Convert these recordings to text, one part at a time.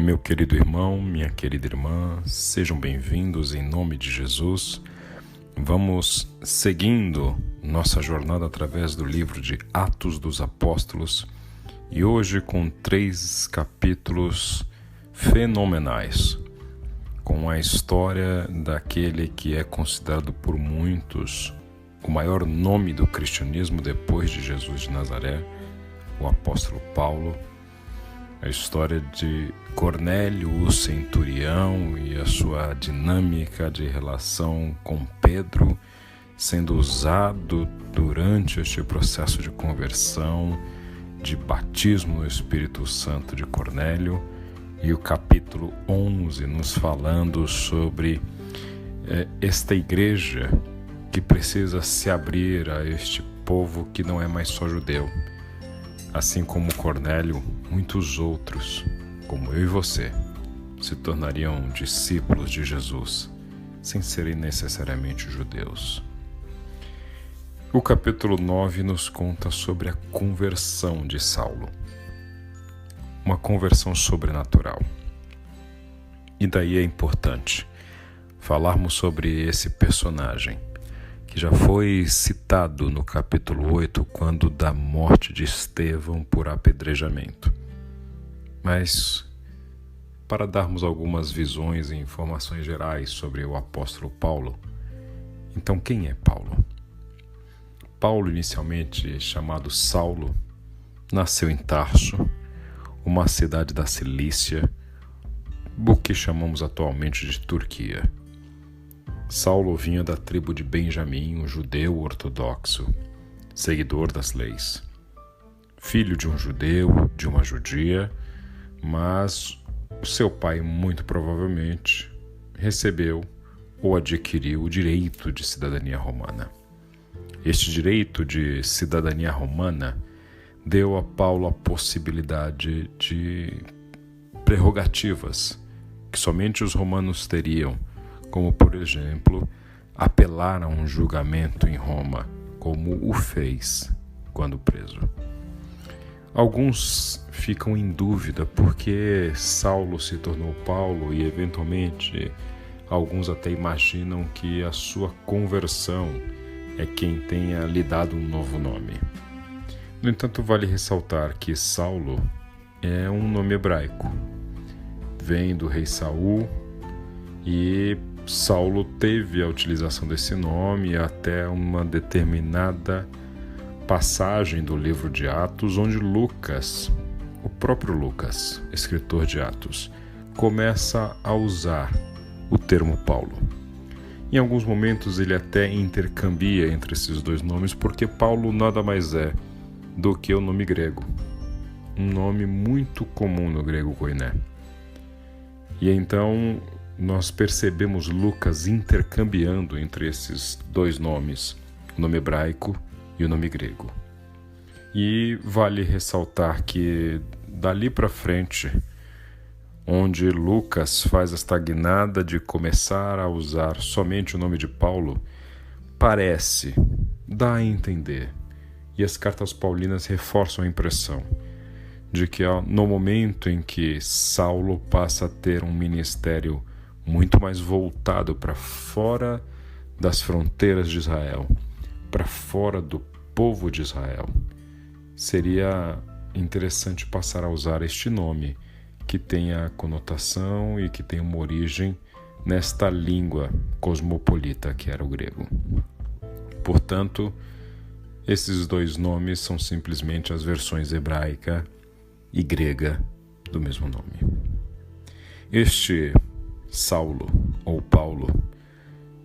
Meu querido irmão, minha querida irmã, sejam bem-vindos em nome de Jesus. Vamos seguindo nossa jornada através do livro de Atos dos Apóstolos e hoje com 3 capítulos fenomenais, com a história daquele que é considerado por muitos o maior nome do cristianismo depois de Jesus de Nazaré, o apóstolo Paulo. A história de Cornélio, o centurião, e a sua dinâmica de relação com Pedro, sendo usado durante este processo de conversão, de batismo no Espírito Santo de Cornélio, e o capítulo 11 nos falando sobre esta igreja que precisa se abrir a este povo que não é mais só judeu. Assim como Cornélio, muitos outros, como eu e você, se tornariam discípulos de Jesus, sem serem necessariamente judeus. O capítulo 9 nos conta sobre a conversão de Saulo, uma conversão sobrenatural. E daí é importante falarmos sobre esse personagem, que já foi citado no capítulo 8, quando da morte de Estevão por apedrejamento. Mas, para darmos algumas visões e informações gerais sobre o apóstolo Paulo, então quem é Paulo? Paulo, inicialmente chamado Saulo, nasceu em Tarso, uma cidade da Cilícia, o que chamamos atualmente de Turquia. Saulo vinha da tribo de Benjamim, um judeu ortodoxo, seguidor das leis. Filho de um judeu, de uma judia, mas o seu pai, muito provavelmente, recebeu ou adquiriu o direito de cidadania romana. Este direito de cidadania romana deu a Paulo a possibilidade de prerrogativas que somente os romanos teriam, como, por exemplo, apelar a um julgamento em Roma, como o fez quando preso. Alguns ficam em dúvida porque Saulo se tornou Paulo e, eventualmente, alguns até imaginam que a sua conversão é quem tenha lhe dado um novo nome. No entanto, vale ressaltar que Saulo é um nome hebraico, vem do rei Saul, e Saulo teve a utilização desse nome até uma determinada passagem do livro de Atos, onde Lucas, o próprio Lucas, escritor de Atos, começa a usar o termo Paulo. Em alguns momentos ele até intercambia entre esses dois nomes, porque Paulo nada mais é do que o nome grego, um nome muito comum no grego koiné. E então nós percebemos Lucas intercambiando entre esses dois nomes, o nome hebraico e o nome grego. E vale ressaltar que dali para frente, onde Lucas faz esta guinada de começar a usar somente o nome de Paulo, dá a entender, e as cartas paulinas reforçam a impressão de que no momento em que Saulo passa a ter um ministério muito mais voltado para fora das fronteiras de Israel, para fora do povo de Israel, seria interessante passar a usar este nome, que tem a conotação e que tem uma origem nesta língua cosmopolita que era o grego. Portanto, esses dois nomes são simplesmente as versões hebraica e grega do mesmo nome. Este Saulo, ou Paulo,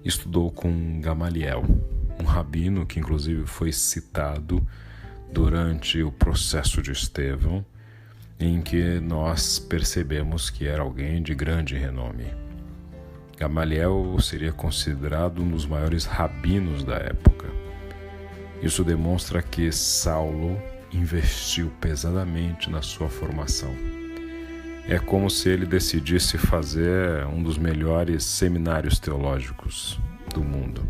estudou com Gamaliel, um rabino que inclusive foi citado durante o processo de Estevão, em que nós percebemos que era alguém de grande renome. Gamaliel seria considerado um dos maiores rabinos da época. Isso demonstra que Saulo investiu pesadamente na sua formação. É como se ele decidisse fazer um dos melhores seminários teológicos do mundo.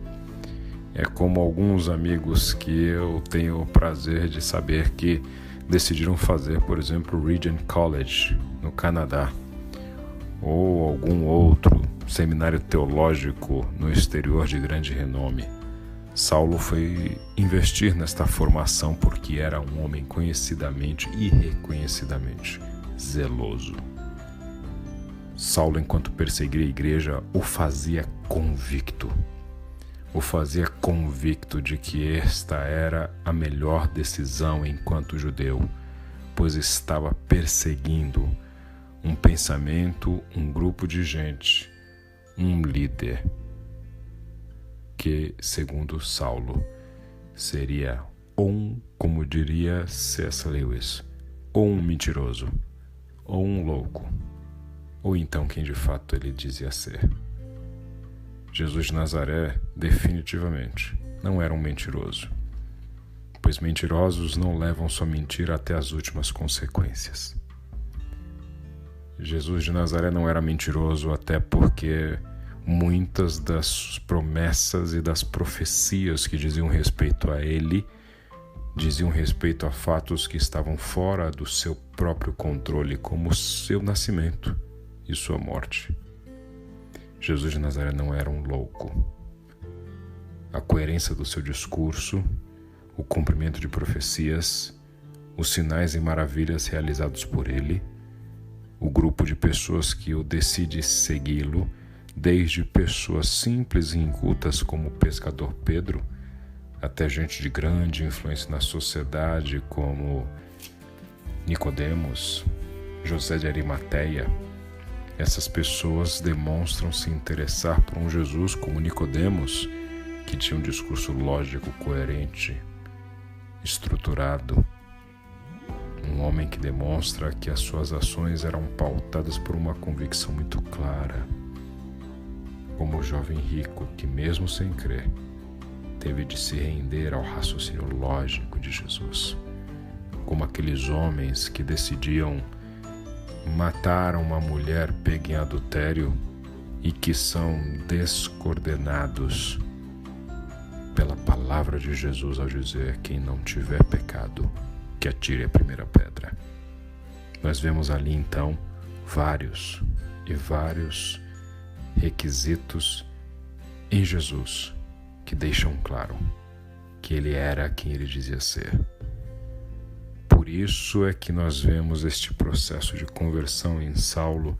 É como alguns amigos que eu tenho o prazer de saber que decidiram fazer, por exemplo, o Regent College, no Canadá, ou algum outro seminário teológico no exterior de grande renome. Saulo foi investir nesta formação porque era um homem conhecidamente e reconhecidamente zeloso. Saulo, enquanto perseguia a igreja, o fazia convicto de que esta era a melhor decisão enquanto judeu, pois estava perseguindo um pensamento, um grupo de gente, um líder, que, segundo Saulo, seria como diria C.S. Lewis, ou um mentiroso, ou um louco, ou então quem de fato ele dizia ser. Jesus de Nazaré, definitivamente, não era um mentiroso, pois mentirosos não levam sua mentira até as últimas consequências. Jesus de Nazaré não era mentiroso até porque muitas das promessas e das profecias que diziam respeito a ele diziam respeito a fatos que estavam fora do seu próprio controle, como seu nascimento e sua morte. Jesus de Nazaré não era um louco. A coerência do seu discurso, o cumprimento de profecias, os sinais e maravilhas realizados por ele, o grupo de pessoas que o decide segui-lo, desde pessoas simples e incultas como o pescador Pedro, até gente de grande influência na sociedade como Nicodemos, José de Arimateia. Essas pessoas demonstram se interessar por um Jesus como Nicodemos, que tinha um discurso lógico, coerente, estruturado. Um homem que demonstra que as suas ações eram pautadas por uma convicção muito clara. Como o jovem rico que, mesmo sem crer, teve de se render ao raciocínio lógico de Jesus. Como aqueles homens que decidiam matar uma mulher pega em adultério e que são descoordenados pela palavra de Jesus ao dizer: quem não tiver pecado, que atire a primeira pedra. Nós vemos ali então vários requisitos em Jesus que deixam claro que ele era quem ele dizia ser. Por isso é que nós vemos este processo de conversão em Saulo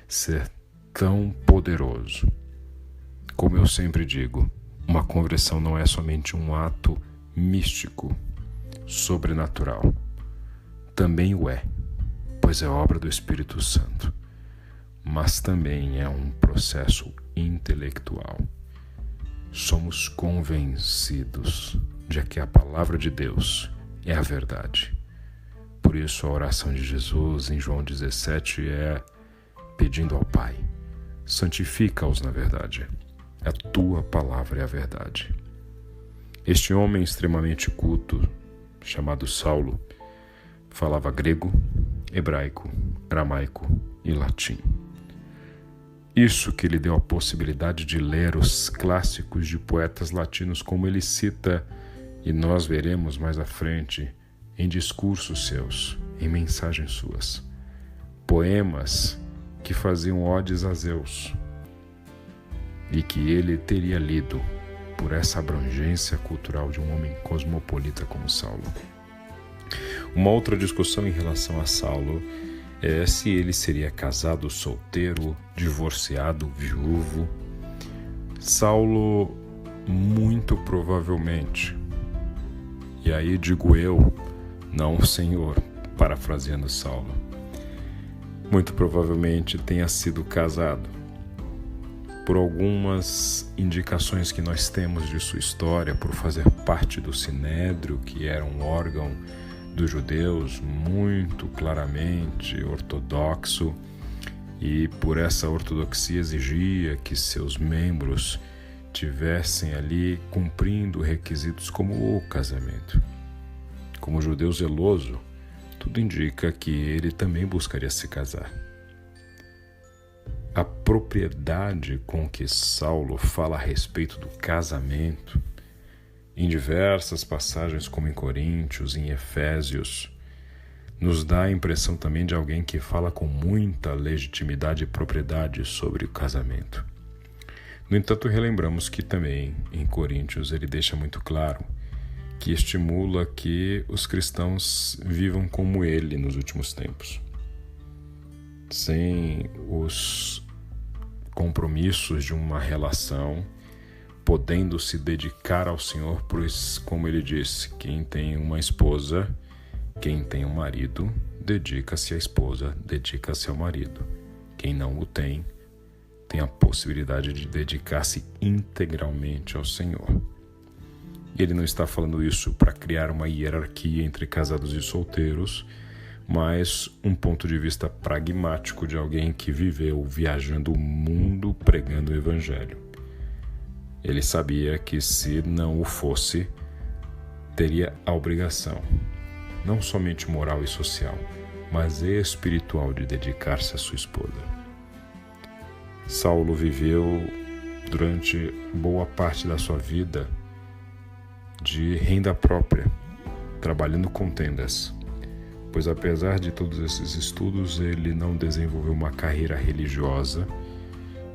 ser tão poderoso. Como eu sempre digo, uma conversão não é somente um ato místico, sobrenatural. Também o é, pois é obra do Espírito Santo, mas também é um processo intelectual. Somos convencidos de que a palavra de Deus é a verdade. Por isso a oração de Jesus em João 17 é pedindo ao Pai: santifica-os na verdade, a tua palavra é a verdade. Este homem extremamente culto, chamado Saulo, falava grego, hebraico, aramaico e latim. Isso que lhe deu a possibilidade de ler os clássicos de poetas latinos, como ele cita, e nós veremos mais à frente, em discursos seus, em mensagens suas. Poemas que faziam odes a Zeus e que ele teria lido por essa abrangência cultural de um homem cosmopolita como Saulo. Uma outra discussão em relação a Saulo é se ele seria casado, solteiro, divorciado, viúvo. Saulo, muito provavelmente, e aí digo eu, não o Senhor, parafraseando Saulo, muito provavelmente tenha sido casado. Por algumas indicações que nós temos de sua história, por fazer parte do Sinédrio, que era um órgão dos judeus muito claramente ortodoxo, e por essa ortodoxia exigia que seus membros tivessem ali cumprindo requisitos como o casamento. Como judeu zeloso, tudo indica que ele também buscaria se casar. A propriedade com que Saulo fala a respeito do casamento, em diversas passagens como em Coríntios, em Efésios, nos dá a impressão também de alguém que fala com muita legitimidade e propriedade sobre o casamento. No entanto, relembramos que também em Coríntios ele deixa muito claro que estimula que os cristãos vivam como ele nos últimos tempos, sem os compromissos de uma relação, podendo se dedicar ao Senhor, pois, como ele disse, quem tem uma esposa, quem tem um marido, dedica-se à esposa, dedica-se ao marido. Quem não o tem a possibilidade de dedicar-se integralmente ao Senhor. E ele não está falando isso para criar uma hierarquia entre casados e solteiros, mas um ponto de vista pragmático de alguém que viveu viajando o mundo pregando o Evangelho. Ele sabia que se não o fosse, teria a obrigação, não somente moral e social, mas espiritual, de dedicar-se à sua esposa. Saulo viveu durante boa parte da sua vida de renda própria, trabalhando com tendas, pois apesar de todos esses estudos, ele não desenvolveu uma carreira religiosa,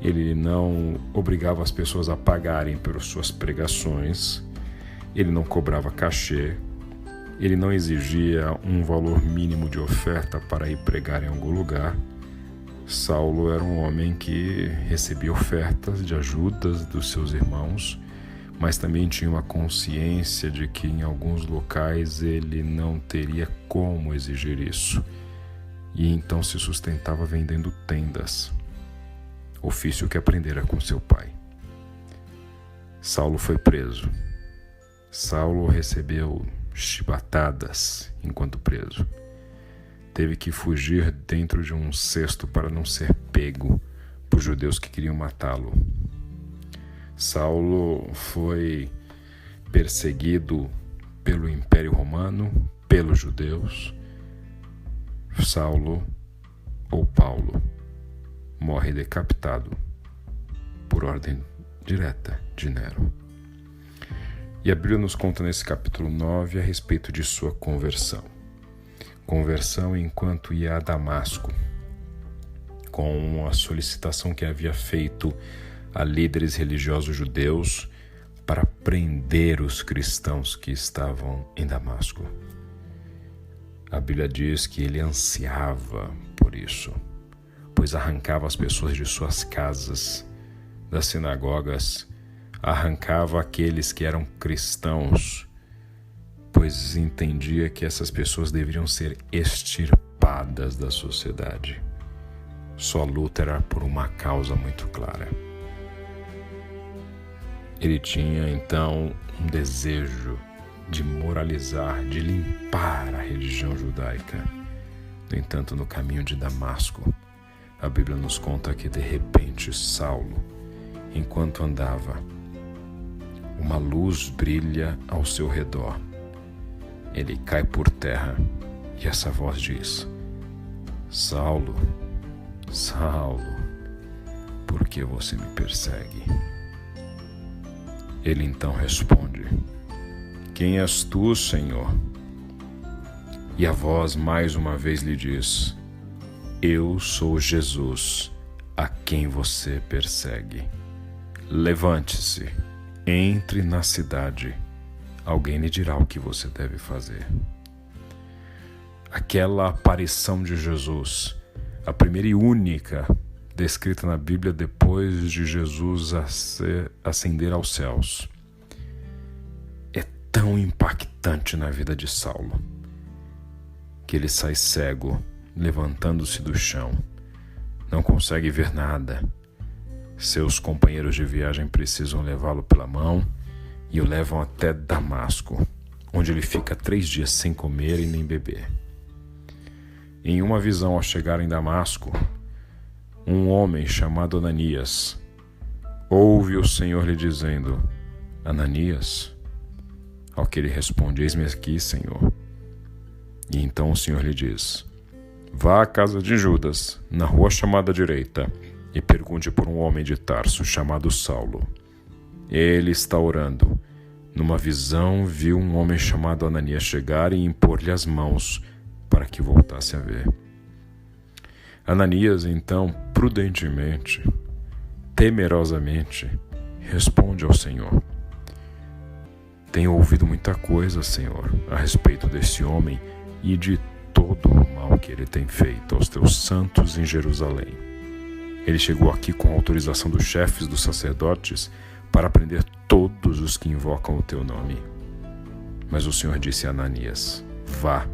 ele não obrigava as pessoas a pagarem pelas suas pregações, ele não cobrava cachê, ele não exigia um valor mínimo de oferta para ir pregar em algum lugar. Saulo era um homem que recebia ofertas de ajudas dos seus irmãos, mas também tinha uma consciência de que em alguns locais ele não teria como exigir isso, e então se sustentava vendendo tendas, ofício que aprendera com seu pai. Saulo foi preso. Saulo recebeu chibatadas enquanto preso. Teve que fugir dentro de um cesto para não ser pego por judeus que queriam matá-lo. Saulo foi perseguido pelo Império Romano, pelos judeus. Saulo, ou Paulo, morre decapitado por ordem direta de Nero. E a Bíblia nos conta nesse capítulo 9 a respeito de sua conversão. Conversão enquanto ia a Damasco, com a solicitação que havia feito a líderes religiosos judeus para prender os cristãos que estavam em Damasco. A Bíblia diz que ele ansiava por isso, pois arrancava as pessoas de suas casas, das sinagogas, arrancava aqueles que eram cristãos, pois entendia que essas pessoas deveriam ser extirpadas da sociedade. Sua luta era por uma causa muito clara. Ele tinha então um desejo de moralizar, de limpar a religião judaica. No entanto, no caminho de Damasco, a Bíblia nos conta que de repente Saulo, enquanto andava, uma luz brilha ao seu redor. Ele cai por terra e essa voz diz: Saulo, Saulo, por que você me persegue? Ele então responde: Quem és tu, Senhor? E a voz mais uma vez lhe diz: Eu sou Jesus, a quem você persegue. Levante-se, entre na cidade. Alguém lhe dirá o que você deve fazer. Aquela aparição de Jesus, a primeira e única descrita na Bíblia depois de Jesus ascender aos céus, é tão impactante na vida de Saulo que ele sai cego, levantando-se do chão, não consegue ver nada. Seus companheiros de viagem precisam levá-lo pela mão e o levam até Damasco, onde ele fica 3 dias sem comer e nem beber. Em uma visão, ao chegar em Damasco, um homem chamado Ananias ouve o Senhor lhe dizendo: Ananias? Ao que ele responde: Eis-me aqui, Senhor. E então o Senhor lhe diz: Vá à casa de Judas, na rua chamada direita, e pergunte por um homem de Tarso chamado Saulo. Ele está orando. Numa visão, viu um homem chamado Ananias chegar e impor-lhe as mãos para que voltasse a ver. Ananias, então, prudentemente, temerosamente, responde ao Senhor: tenho ouvido muita coisa, Senhor, a respeito desse homem e de todo o mal que ele tem feito aos teus santos em Jerusalém. Ele chegou aqui com autorização dos chefes dos sacerdotes para prender todos os que invocam o teu nome. Mas o Senhor disse a Ananias: vá.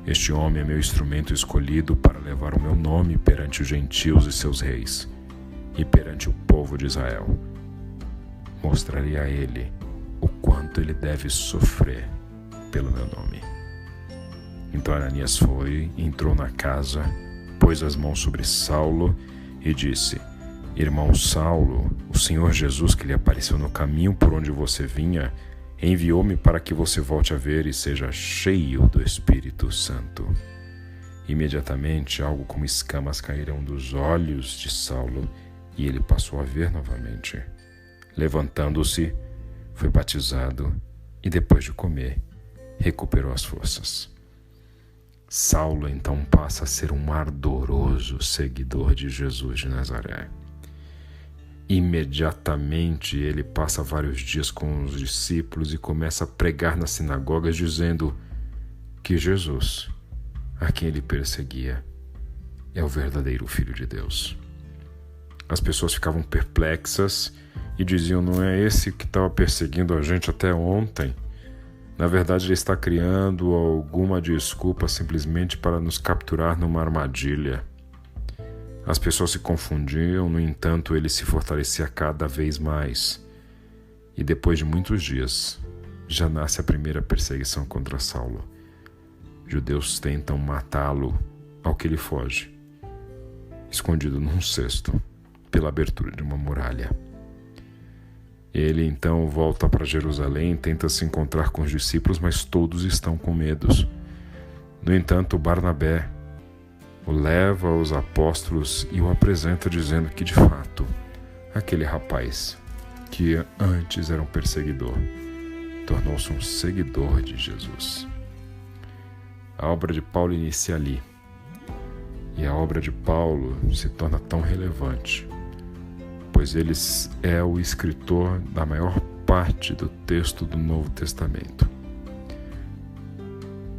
Este homem é meu instrumento escolhido para levar o meu nome perante os gentios e seus reis, e perante o povo de Israel. Mostrarei a ele o quanto ele deve sofrer pelo meu nome. Então Ananias foi, entrou na casa, pôs as mãos sobre Saulo e disse: irmão Saulo, o Senhor Jesus, que lhe apareceu no caminho por onde você vinha, enviou-me para que você volte a ver e seja cheio do Espírito Santo. Imediatamente, algo como escamas caíram dos olhos de Saulo e ele passou a ver novamente. Levantando-se, foi batizado e, depois de comer, recuperou as forças. Saulo então passa a ser um ardoroso seguidor de Jesus de Nazaré. Imediatamente ele passa vários dias com os discípulos e começa a pregar nas sinagogas dizendo que Jesus, a quem ele perseguia, é o verdadeiro Filho de Deus. As pessoas ficavam perplexas e diziam: não é esse que estava perseguindo a gente até ontem? Na verdade, ele está criando alguma desculpa simplesmente para nos capturar numa armadilha. As pessoas se confundiam, no entanto, ele se fortalecia cada vez mais. E depois de muitos dias, já nasce a primeira perseguição contra Saulo. Judeus tentam matá-lo, ao que ele foge, escondido num cesto, pela abertura de uma muralha. Ele então volta para Jerusalém, tenta se encontrar com os discípulos, mas todos estão com medos. No entanto, Barnabé o leva aos apóstolos e o apresenta dizendo que, de fato, aquele rapaz, que antes era um perseguidor, tornou-se um seguidor de Jesus. A obra de Paulo inicia ali, e a obra de Paulo se torna tão relevante, pois ele é o escritor da maior parte do texto do Novo Testamento.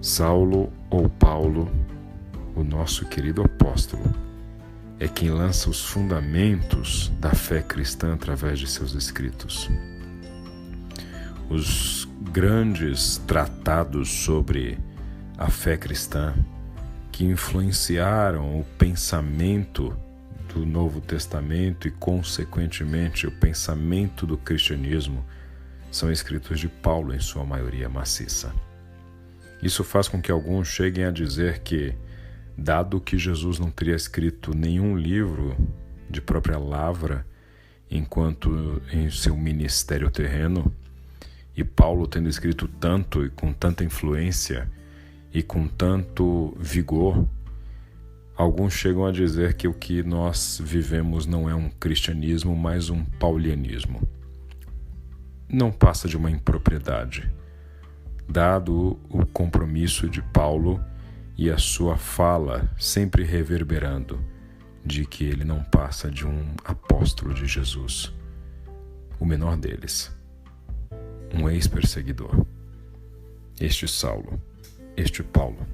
Saulo, ou Paulo, o nosso querido apóstolo, é quem lança os fundamentos da fé cristã através de seus escritos. Os grandes tratados sobre a fé cristã que influenciaram o pensamento do Novo Testamento e, consequentemente, o pensamento do cristianismo são escritos de Paulo, em sua maioria maciça. Isso faz com que alguns cheguem a dizer que, dado que Jesus não teria escrito nenhum livro de própria lavra enquanto em seu ministério terreno, e Paulo tendo escrito tanto e com tanta influência e com tanto vigor, alguns chegam a dizer que o que nós vivemos não é um cristianismo, mas um paulianismo. Não passa de uma impropriedade, dado o compromisso de Paulo e a sua fala sempre reverberando de que ele não passa de um apóstolo de Jesus, o menor deles, um ex-perseguidor. Este Saulo, este Paulo,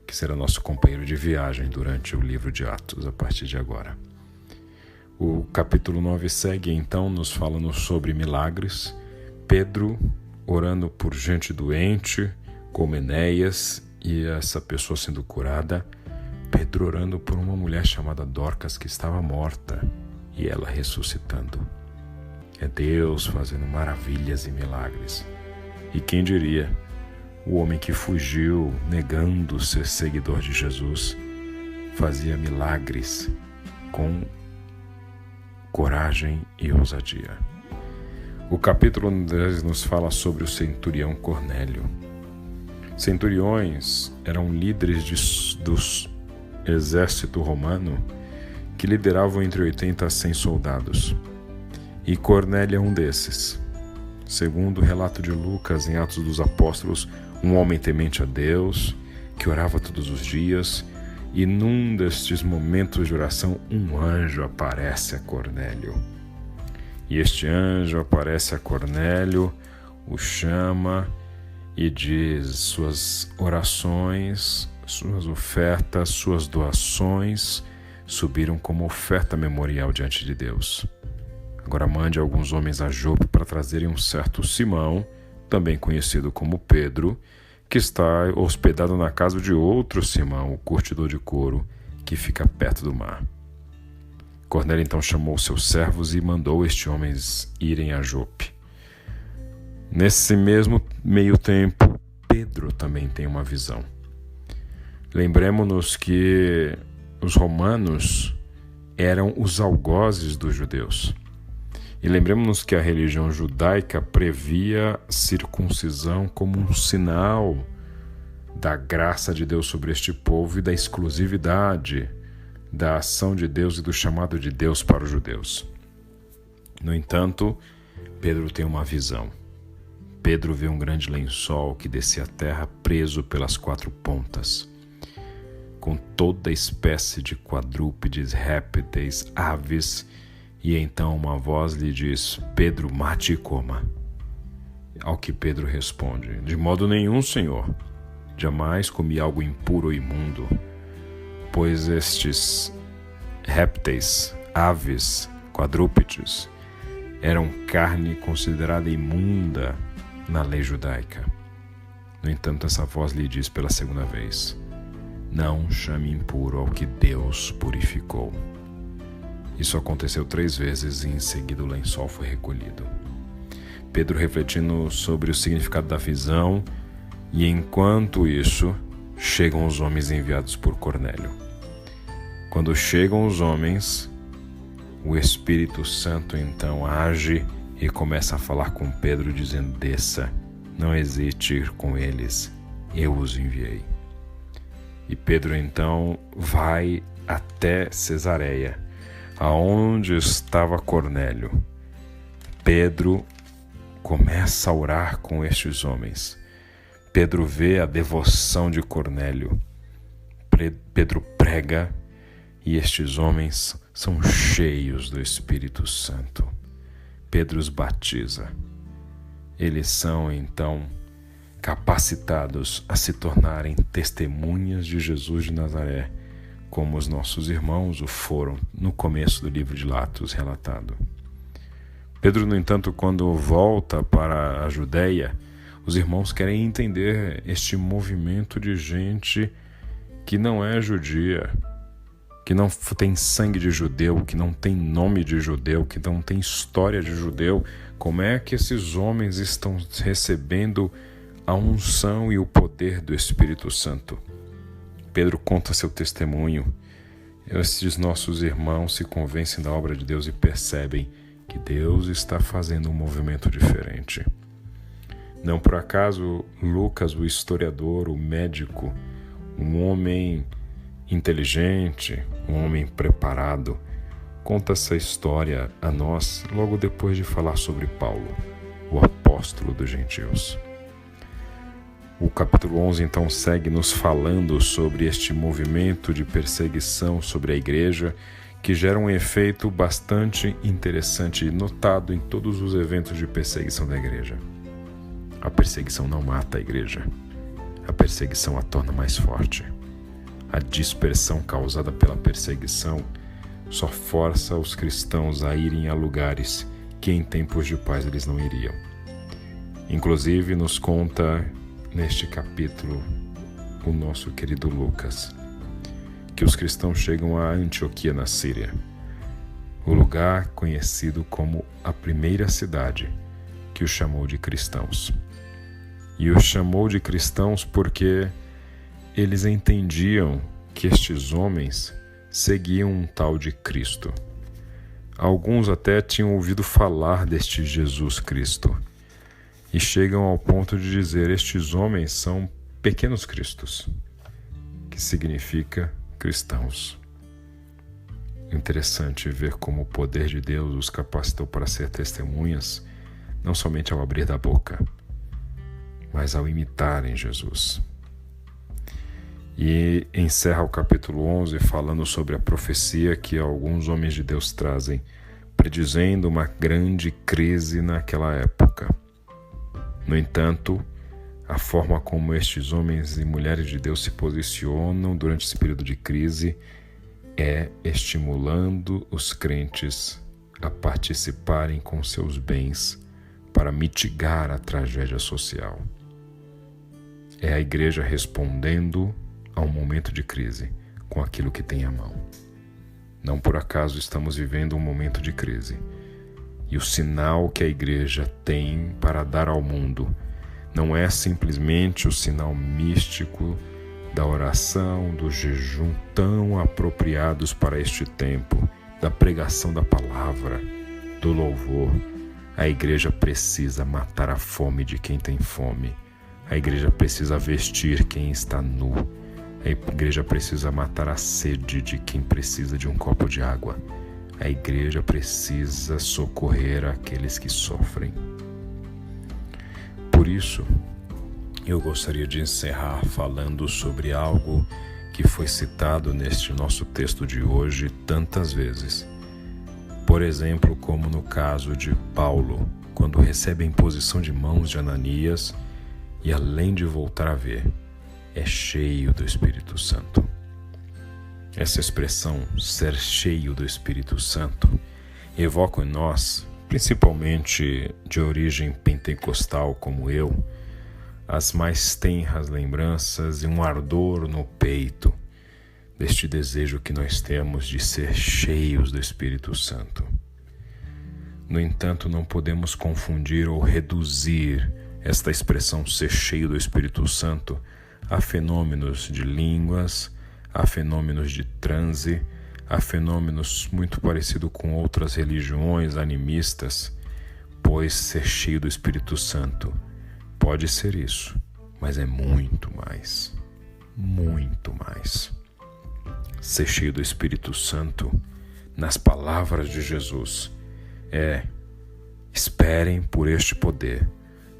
que será nosso companheiro de viagem durante o livro de Atos a partir de agora. O capítulo 9 segue então nos falando sobre milagres, Pedro orando por gente doente, como Enéas, e essa pessoa sendo curada, Pedro orando por uma mulher chamada Dorcas que estava morta e ela ressuscitando. É Deus fazendo maravilhas e milagres. E quem diria, o homem que fugiu negando ser seguidor de Jesus fazia milagres com coragem e ousadia. O capítulo 10 nos fala sobre o centurião Cornélio. Centuriões eram líderes do exército romano que lideravam entre 80 a 100 soldados. E Cornélio é um desses. Segundo o relato de Lucas em Atos dos Apóstolos, um homem temente a Deus, que orava todos os dias, e num destes momentos de oração, um anjo aparece a Cornélio. E este anjo aparece a Cornélio, o chama e diz: suas orações, suas ofertas, suas doações subiram como oferta memorial diante de Deus. Agora mande alguns homens a Jope para trazerem um certo Simão, também conhecido como Pedro, que está hospedado na casa de outro Simão, o curtidor de couro, que fica perto do mar. Cornélio então chamou seus servos e mandou estes homens irem a Jope. Nesse mesmo meio tempo, Pedro também tem uma visão. Lembremos-nos que os romanos eram os algozes dos judeus. E lembremos-nos que a religião judaica previa circuncisão como um sinal da graça de Deus sobre este povo e da exclusividade da ação de Deus e do chamado de Deus para os judeus. No entanto, Pedro tem uma visão. Pedro vê um grande lençol que descia à terra preso pelas 4 pontas, com toda espécie de quadrúpedes, répteis, aves, e então uma voz lhe diz: Pedro, mate e coma. Ao que Pedro responde: de modo nenhum, Senhor. Jamais comi algo impuro ou imundo, pois estes répteis, aves, quadrúpedes, eram carne considerada imunda na lei judaica. No entanto, essa voz lhe diz pela segunda vez: não chame impuro ao que Deus purificou. Isso aconteceu 3 vezes e em seguida o lençol foi recolhido. Pedro refletindo sobre o significado da visão, e enquanto isso, chegam os homens enviados por Cornélio. Quando chegam os homens, o Espírito Santo então age e começa a falar com Pedro, dizendo: desça, não hesite em ir com eles, eu os enviei. E Pedro então vai até Cesareia, aonde estava Cornélio. Pedro começa a orar com estes homens. Pedro vê a devoção de Cornélio. Pedro prega e estes homens são cheios do Espírito Santo. Pedro os batiza. Eles são então capacitados a se tornarem testemunhas de Jesus de Nazaré, como os nossos irmãos o foram no começo do livro de Atos relatado. Pedro, no entanto, quando volta para a Judéia, os irmãos querem entender este movimento de gente que não é judia, que não tem sangue de judeu, que não tem nome de judeu, que não tem história de judeu. Como é que esses homens estão recebendo a unção e o poder do Espírito Santo? Pedro conta seu testemunho. Esses nossos irmãos se convencem da obra de Deus e percebem que Deus está fazendo um movimento diferente. Não por acaso, Lucas, o historiador, o médico, um homem inteligente, um homem preparado, conta essa história a nós logo depois de falar sobre Paulo, o apóstolo dos gentios. O capítulo 11 então segue nos falando sobre este movimento de perseguição sobre a igreja, que gera um efeito bastante interessante e notado em todos os eventos de perseguição da igreja. A perseguição não mata a igreja, a perseguição a torna mais forte. A dispersão causada pela perseguição só força os cristãos a irem a lugares que em tempos de paz eles não iriam. Inclusive nos conta neste capítulo o nosso querido Lucas, que os cristãos chegam a Antioquia na Síria, o lugar conhecido como a primeira cidade que os chamou de cristãos. E os chamou de cristãos porque eles entendiam que estes homens seguiam um tal de Cristo. Alguns até tinham ouvido falar deste Jesus Cristo e chegam ao ponto de dizer: estes homens são pequenos cristos, que significa cristãos. Interessante ver como o poder de Deus os capacitou para ser testemunhas, não somente ao abrir da boca, mas ao imitarem Jesus. E encerra o capítulo 11 falando sobre a profecia que alguns homens de Deus trazem, predizendo uma grande crise naquela época. No entanto, a forma como estes homens e mulheres de Deus se posicionam durante esse período de crise é estimulando os crentes a participarem com seus bens para mitigar a tragédia social. É a igreja respondendo a um momento de crise com aquilo que tem à mão. Não por acaso estamos vivendo um momento de crise. E o sinal que a igreja tem para dar ao mundo não é simplesmente o sinal místico da oração, do jejum tão apropriados para este tempo, da pregação da palavra, do louvor. A igreja precisa matar a fome de quem tem fome. A igreja precisa vestir quem está nu. A igreja precisa matar a sede de quem precisa de um copo de água. A igreja precisa socorrer aqueles que sofrem. Por isso, eu gostaria de encerrar falando sobre algo que foi citado neste nosso texto de hoje tantas vezes. Por exemplo, como no caso de Paulo, quando recebe a imposição de mãos de Ananias e, além de voltar a ver, é cheio do Espírito Santo. Essa expressão, ser cheio do Espírito Santo, evoca em nós, principalmente de origem pentecostal como eu, as mais tenras lembranças e um ardor no peito deste desejo que nós temos de ser cheios do Espírito Santo. No entanto, não podemos confundir ou reduzir esta expressão ser cheio do Espírito Santo a fenômenos de línguas, a fenômenos de transe, a fenômenos muito parecidos com outras religiões animistas, pois ser cheio do Espírito Santo pode ser isso, mas é muito mais, muito mais. Ser cheio do Espírito Santo, nas palavras de Jesus, esperem por este poder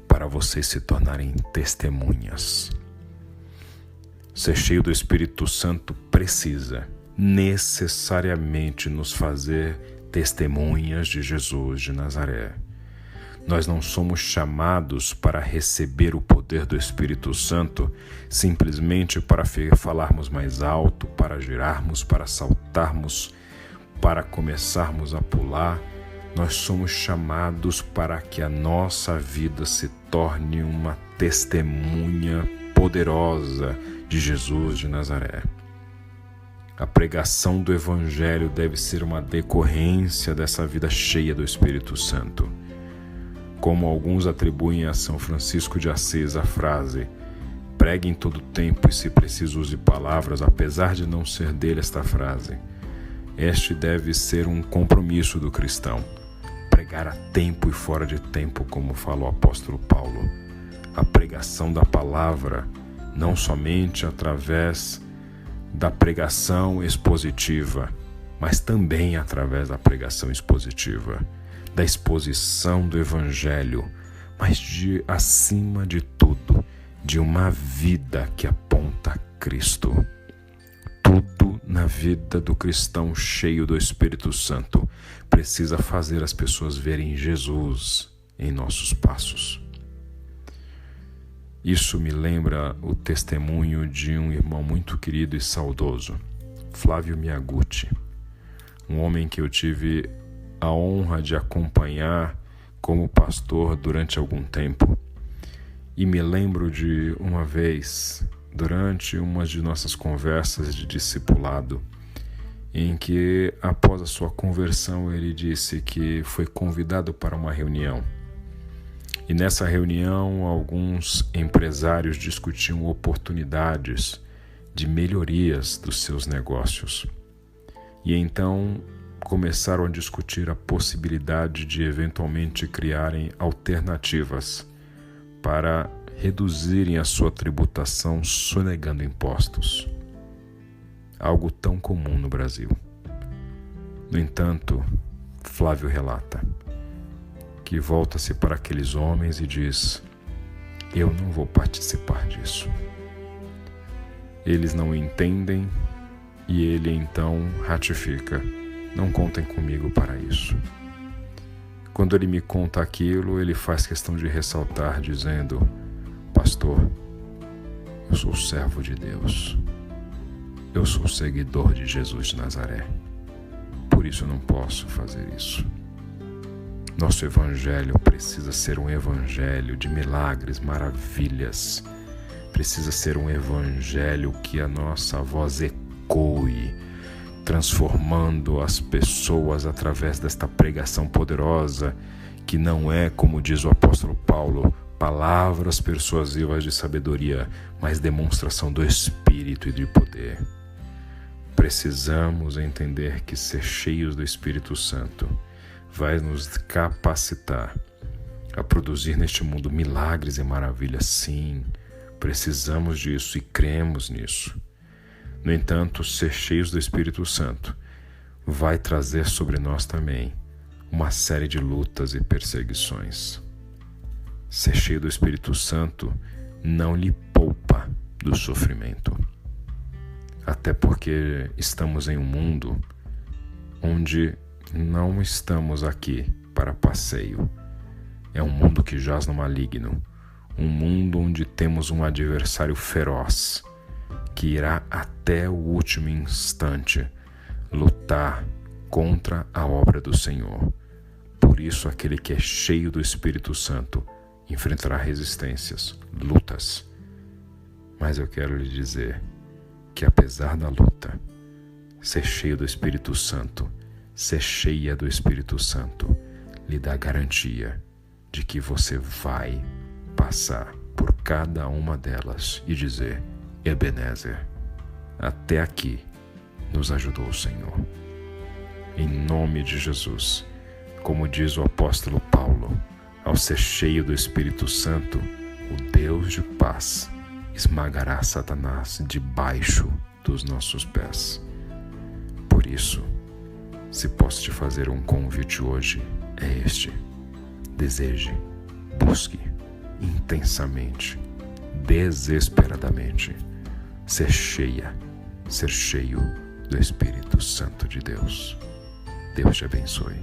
para vocês se tornarem testemunhas. Ser cheio do Espírito Santo precisa necessariamente nos fazer testemunhas de Jesus de Nazaré. Nós não somos chamados para receber o poder do Espírito Santo simplesmente para falarmos mais alto, para girarmos, para saltarmos, para começarmos a pular. Nós somos chamados para que a nossa vida se torne uma testemunha poderosa de Jesus de Nazaré. A pregação do Evangelho deve ser uma decorrência dessa vida cheia do Espírito Santo. Como alguns atribuem a São Francisco de Assis a frase "pregue em todo tempo e se preciso use palavras", apesar de não ser dele esta frase, este deve ser um compromisso do cristão. Pregar a tempo e fora de tempo, como fala o apóstolo Paulo. A pregação da palavra, não somente através da pregação expositiva, mas também através da pregação expositiva, da exposição do Evangelho, mas acima de tudo, de uma vida que aponta a Cristo. Tudo na vida do cristão cheio do Espírito Santo precisa fazer as pessoas verem Jesus em nossos passos. Isso me lembra o testemunho de um irmão muito querido e saudoso, Flávio Miyaguchi, um homem que eu tive a honra de acompanhar como pastor durante algum tempo. E me lembro de uma vez, durante uma de nossas conversas de discipulado, em que, após a sua conversão, ele disse que foi convidado para uma reunião. E nessa reunião, alguns empresários discutiam oportunidades de melhorias dos seus negócios. E então começaram a discutir a possibilidade de eventualmente criarem alternativas para reduzirem a sua tributação sonegando impostos. Algo tão comum no Brasil. No entanto, Flávio relata que volta-se para aqueles homens e diz: eu não vou participar disso. eles não entendem e ele então ratifica: não contem comigo para isso. Quando ele me conta aquilo, ele faz questão de ressaltar, dizendo: pastor, eu sou servo de Deus, eu sou seguidor de Jesus de Nazaré, por isso eu não posso fazer isso. Nosso evangelho precisa ser um evangelho de milagres, maravilhas. Precisa ser um evangelho que a nossa voz ecoe, transformando as pessoas através desta pregação poderosa, que não é, como diz o apóstolo Paulo, palavras persuasivas de sabedoria, mas demonstração do Espírito e de poder. Precisamos entender que ser cheios do Espírito Santo vai nos capacitar a produzir neste mundo milagres e maravilhas. Sim, precisamos disso e cremos nisso. No entanto, ser cheios do Espírito Santo vai trazer sobre nós também uma série de lutas e perseguições. Ser cheio do Espírito Santo não lhe poupa do sofrimento. Até porque estamos em um mundo onde não estamos aqui para passeio. É um mundo que jaz no maligno, um mundo onde temos um adversário feroz, que irá até o último instante lutar contra a obra do Senhor. Por isso, aquele que é cheio do Espírito Santo enfrentará resistências, lutas. Mas eu quero lhe dizer que, apesar da luta, ser cheio do Espírito Santo, ser cheia do Espírito Santo, lhe dá garantia de que você vai passar por cada uma delas e dizer: Ebenezer, até aqui nos ajudou o Senhor. Em nome de Jesus, como diz o apóstolo Paulo, ao ser cheio do Espírito Santo, o Deus de paz esmagará Satanás debaixo dos nossos pés. Por isso, se posso te fazer um convite hoje, é este: deseje, busque intensamente, desesperadamente, ser cheio do Espírito Santo de Deus. Deus te abençoe.